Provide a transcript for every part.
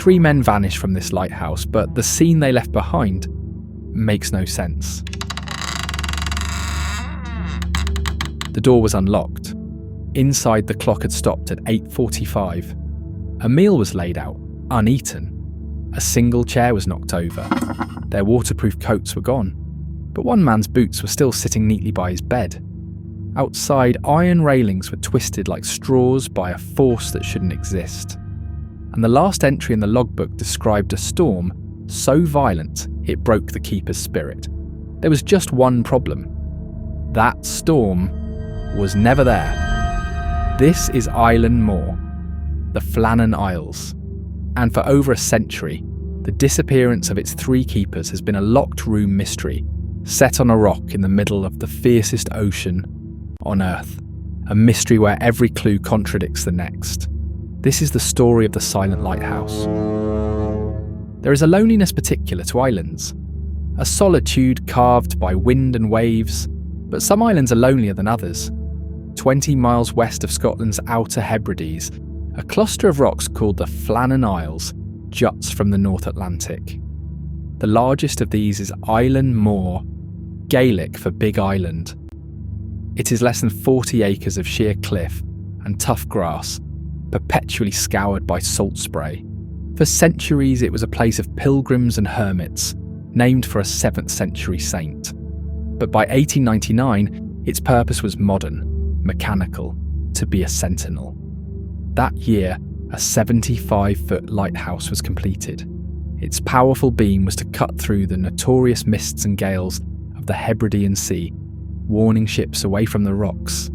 3 men vanish from this lighthouse, but the scene they left behind makes no sense. The door was unlocked. Inside, the clock had stopped at 8:45. A meal was laid out, uneaten. A single chair was knocked over. Their waterproof coats were gone, but one man's boots were still sitting neatly by his bed. Outside, iron railings were twisted like straws by a force that shouldn't exist. And the last entry in the logbook described a storm so violent it broke the keeper's spirit. There was just one problem. That storm was never there. This is Island Moor, the Flannan Isles. And for over a century, the disappearance of its 3 keepers has been a locked room mystery, set on a rock in the middle of the fiercest ocean on Earth. A mystery where every clue contradicts the next. This is the story of the silent lighthouse. There is a loneliness particular to islands, a solitude carved by wind and waves, but some islands are lonelier than others. 20 miles west of Scotland's Outer Hebrides, a cluster of rocks called the Flannan Isles juts from the North Atlantic. The largest of these is Island Moor, Gaelic for Big Island. It is less than 40 acres of sheer cliff and tough grass, perpetually scoured by salt spray. For centuries it was a place of pilgrims and hermits, named for a 7th century saint. But by 1899, its purpose was modern, mechanical, to be a sentinel. That year, a 75-foot lighthouse was completed. Its powerful beam was to cut through the notorious mists and gales of the Hebridean Sea, warning ships away from the rocks.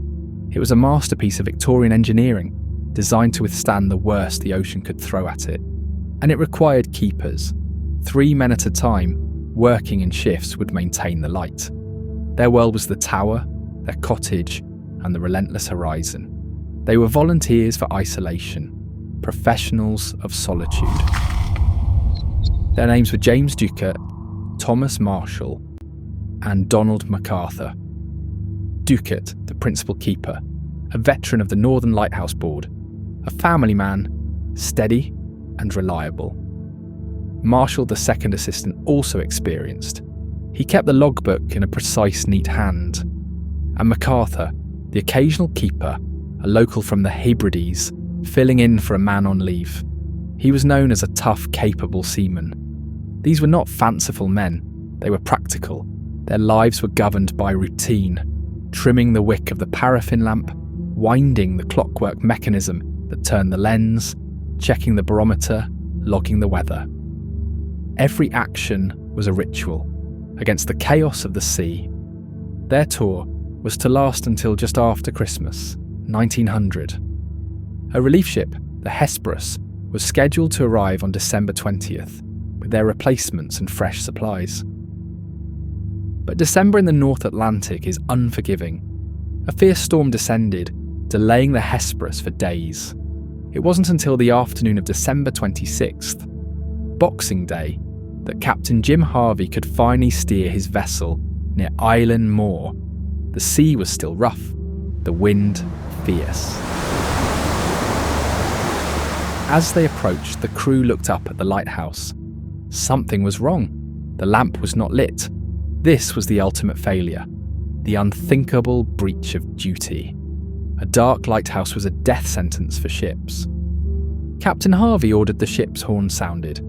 It was a masterpiece of Victorian engineering, designed to withstand the worst the ocean could throw at it. And it required keepers. 3 men at a time, working in shifts, would maintain the light. Their world was the tower, their cottage, and the relentless horizon. They were volunteers for isolation, professionals of solitude. Their names were James Ducat, Thomas Marshall, and Donald McArthur. Ducat, the principal keeper, a veteran of the Northern Lighthouse Board, a family man, steady and reliable. Marshall, the second assistant, also experienced. He kept the logbook in a precise, neat hand. And McArthur, the occasional keeper, a local from the Hebrides, filling in for a man on leave. He was known as a tough, capable seaman. These were not fanciful men, they were practical. Their lives were governed by routine, trimming the wick of the paraffin lamp, winding the clockwork mechanism that turned the lens, checking the barometer, logging the weather. Every action was a ritual, against the chaos of the sea. Their tour was to last until just after Christmas, 1900. A relief ship, the Hesperus, was scheduled to arrive on December 20th, with their replacements and fresh supplies. But December in the North Atlantic is unforgiving. A fierce storm descended, delaying the Hesperus for days. It wasn't until the afternoon of December 26th, Boxing Day, that Captain Jim Harvey could finally steer his vessel near Island Moor. The sea was still rough, the wind fierce. As they approached, the crew looked up at the lighthouse. Something was wrong. The lamp was not lit. This was the ultimate failure, the unthinkable breach of duty. A dark lighthouse was a death sentence for ships. Captain Harvey ordered the ship's horn sounded,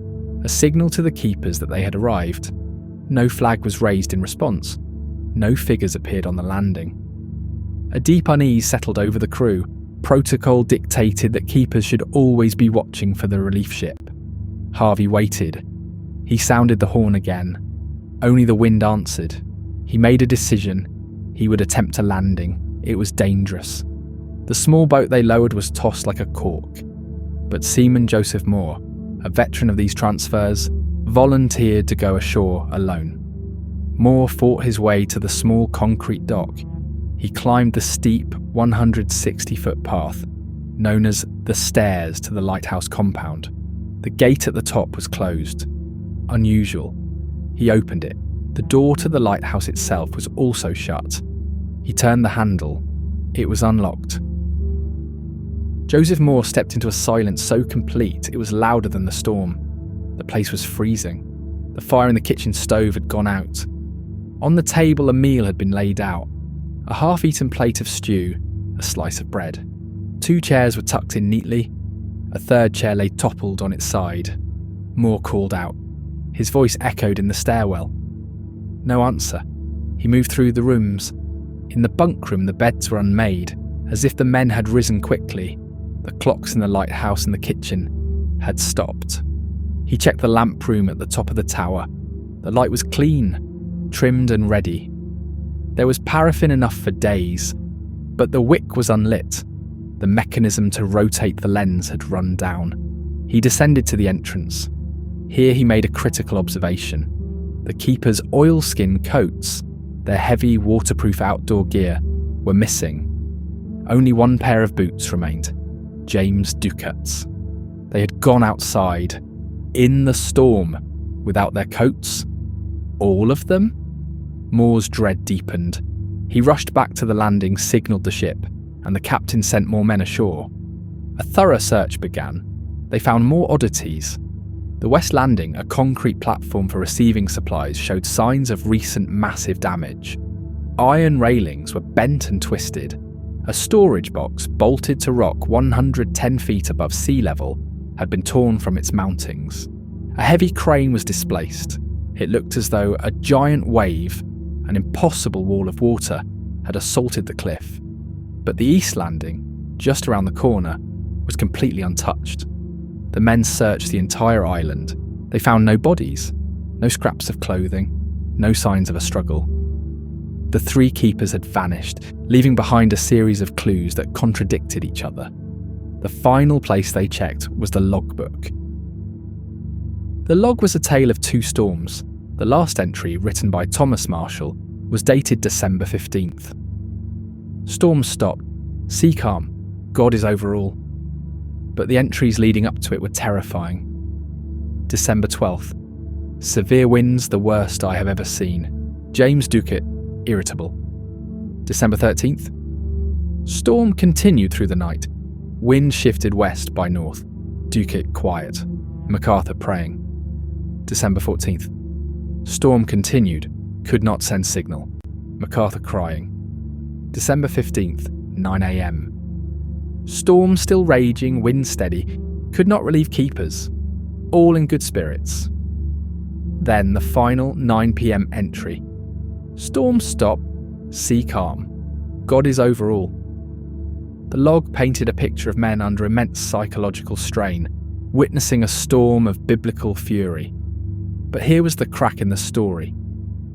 a signal to the keepers that they had arrived. No flag was raised in response. No figures appeared on the landing. A deep unease settled over the crew. Protocol dictated that keepers should always be watching for the relief ship. Harvey waited. He sounded the horn again. Only the wind answered. He made a decision. He would attempt a landing. It was dangerous. The small boat they lowered was tossed like a cork. But Seaman Joseph Moore, a veteran of these transfers, volunteered to go ashore alone. Moore fought his way to the small concrete dock. He climbed the steep 160-foot path, known as the stairs to the lighthouse compound. The gate at the top was closed. Unusual. He opened it. The door to the lighthouse itself was also shut. He turned the handle. It was unlocked. Joseph Moore stepped into a silence so complete it was louder than the storm. The place was freezing. The fire in the kitchen stove had gone out. On the table a meal had been laid out. A half-eaten plate of stew, a slice of bread. 2 chairs were tucked in neatly. A third chair lay toppled on its side. Moore called out. His voice echoed in the stairwell. No answer. He moved through the rooms. In the bunk room the beds were unmade, as if the men had risen quickly. The clocks in the lighthouse and the kitchen had stopped. He checked the lamp room at the top of the tower. The light was clean, trimmed and ready. There was paraffin enough for days, but the wick was unlit. The mechanism to rotate the lens had run down. He descended to the entrance. Here he made a critical observation. The keepers' oilskin coats, their heavy waterproof outdoor gear, were missing. Only one pair of boots remained, James Ducat's. They had gone outside, in the storm, without their coats. All of them? Moore's dread deepened. He rushed back to the landing, signalled the ship, and the captain sent more men ashore. A thorough search began. They found more oddities. The West Landing, a concrete platform for receiving supplies, showed signs of recent massive damage. Iron railings were bent and twisted. A storage box, bolted to rock 110 feet above sea level, had been torn from its mountings. A heavy crane was displaced. It looked as though a giant wave, an impossible wall of water, had assaulted the cliff. But the East Landing, just around the corner, was completely untouched. The men searched the entire island. They found no bodies, no scraps of clothing, no signs of a struggle. The 3 keepers had vanished, leaving behind a series of clues that contradicted each other. The final place they checked was the logbook. The log was a tale of 2 storms. The last entry, written by Thomas Marshall, was dated December 15th. Storms stop, sea calm, God is over all. But the entries leading up to it were terrifying. December 12th. Severe winds, the worst I have ever seen. James Ducat, irritable. December 13th. Storm continued through the night. Wind shifted west by north. Ducat quiet. McArthur praying. December 14th. Storm continued. Could not send signal. McArthur crying. December 15th, 9 a.m. Storm still raging, wind steady. Could not relieve keepers. All in good spirits. Then the final 9 p.m. entry. Storm stop, sea calm. God is over all. The log painted a picture of men under immense psychological strain, witnessing a storm of biblical fury. But here was the crack in the story.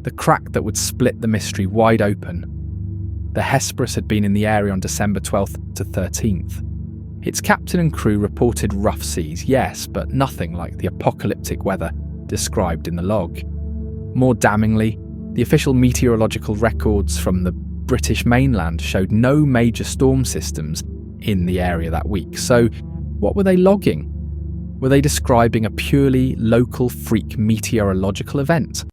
The crack that would split the mystery wide open. The Hesperus had been in the area on December 12th to 13th. Its captain and crew reported rough seas, yes, but nothing like the apocalyptic weather described in the log. More damningly, the official meteorological records from the British mainland showed no major storm systems in the area that week. So, what were they logging? Were they describing a purely local freak meteorological event?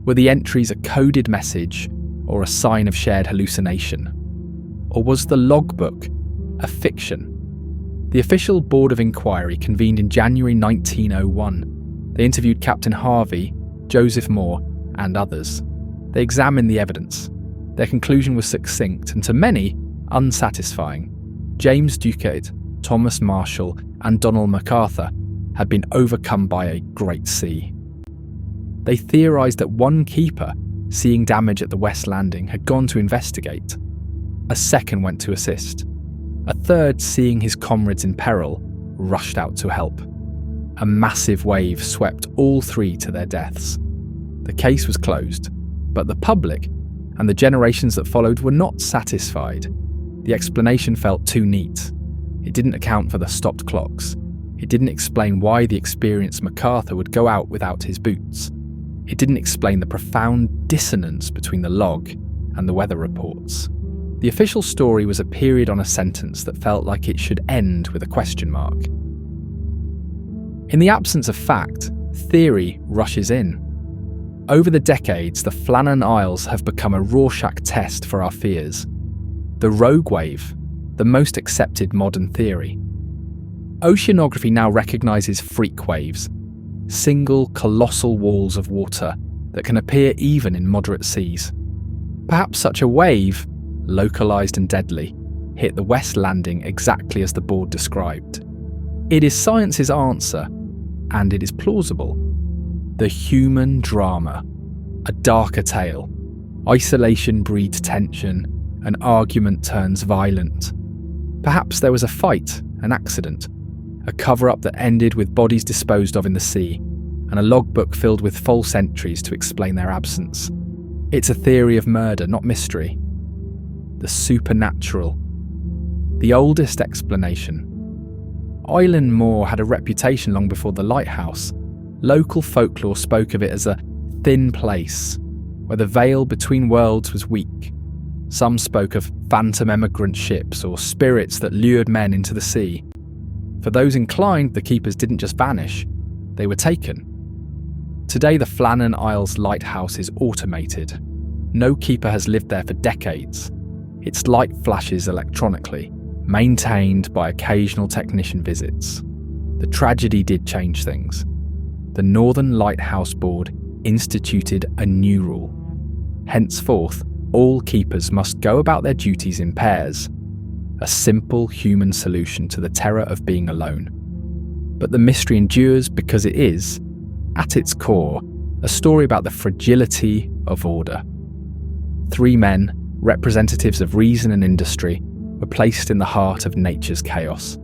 Were the entries a coded message or a sign of shared hallucination? Or was the logbook a fiction? The official Board of Inquiry convened in January 1901. They interviewed Captain Harvey, Joseph Moore, and others. They examined the evidence. Their conclusion was succinct and to many, unsatisfying. James Ducat, Thomas Marshall, and Donald McArthur had been overcome by a great sea. They theorised that one keeper, seeing damage at the West Landing, had gone to investigate. A second went to assist. A third, seeing his comrades in peril, rushed out to help. A massive wave swept all 3 to their deaths. The case was closed, but the public and the generations that followed were not satisfied. The explanation felt too neat. It didn't account for the stopped clocks. It didn't explain why the experienced McArthur would go out without his boots. It didn't explain the profound dissonance between the log and the weather reports. The official story was a period on a sentence that felt like it should end with a question mark. In the absence of fact, theory rushes in. Over the decades, the Flannan Isles have become a Rorschach test for our fears. The rogue wave, the most accepted modern theory. Oceanography now recognises freak waves, single colossal walls of water that can appear even in moderate seas. Perhaps such a wave, localised and deadly, hit the West Landing exactly as the board described. It is science's answer, and it is plausible. The human drama, a darker tale. Isolation breeds tension, and argument turns violent. Perhaps there was a fight, an accident, a cover-up that ended with bodies disposed of in the sea, and a logbook filled with false entries to explain their absence. It's a theory of murder, not mystery. The supernatural. The oldest explanation. Island Moor had a reputation long before the Lighthouse. Local folklore spoke of it as a thin place, where the veil between worlds was weak. Some spoke of phantom emigrant ships or spirits that lured men into the sea. For those inclined, the keepers didn't just vanish, they were taken. Today, the Flannan Isles lighthouse is automated. No keeper has lived there for decades. Its light flashes electronically, maintained by occasional technician visits. The tragedy did change things. The Northern Lighthouse Board instituted a new rule. Henceforth, all keepers must go about their duties in pairs. A simple human solution to the terror of being alone. But the mystery endures because it is, at its core, a story about the fragility of order. 3 men, representatives of reason and industry, were placed in the heart of nature's chaos.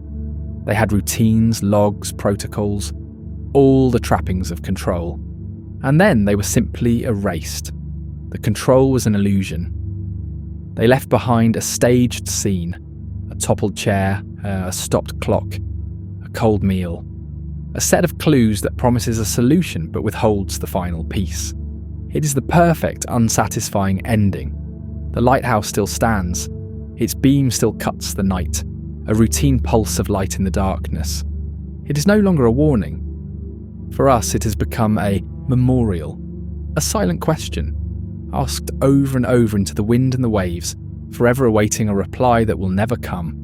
They had routines, logs, protocols, all the trappings of control. And then they were simply erased. The control was an illusion. They left behind a staged scene, a toppled chair, a stopped clock, a cold meal, a set of clues that promises a solution but withholds the final piece. It is the perfect, unsatisfying ending. The lighthouse still stands. Its beam still cuts the night, a routine pulse of light in the darkness. It is no longer a warning. For us, it has become a memorial, a silent question, asked over and over into the wind and the waves, forever awaiting a reply that will never come.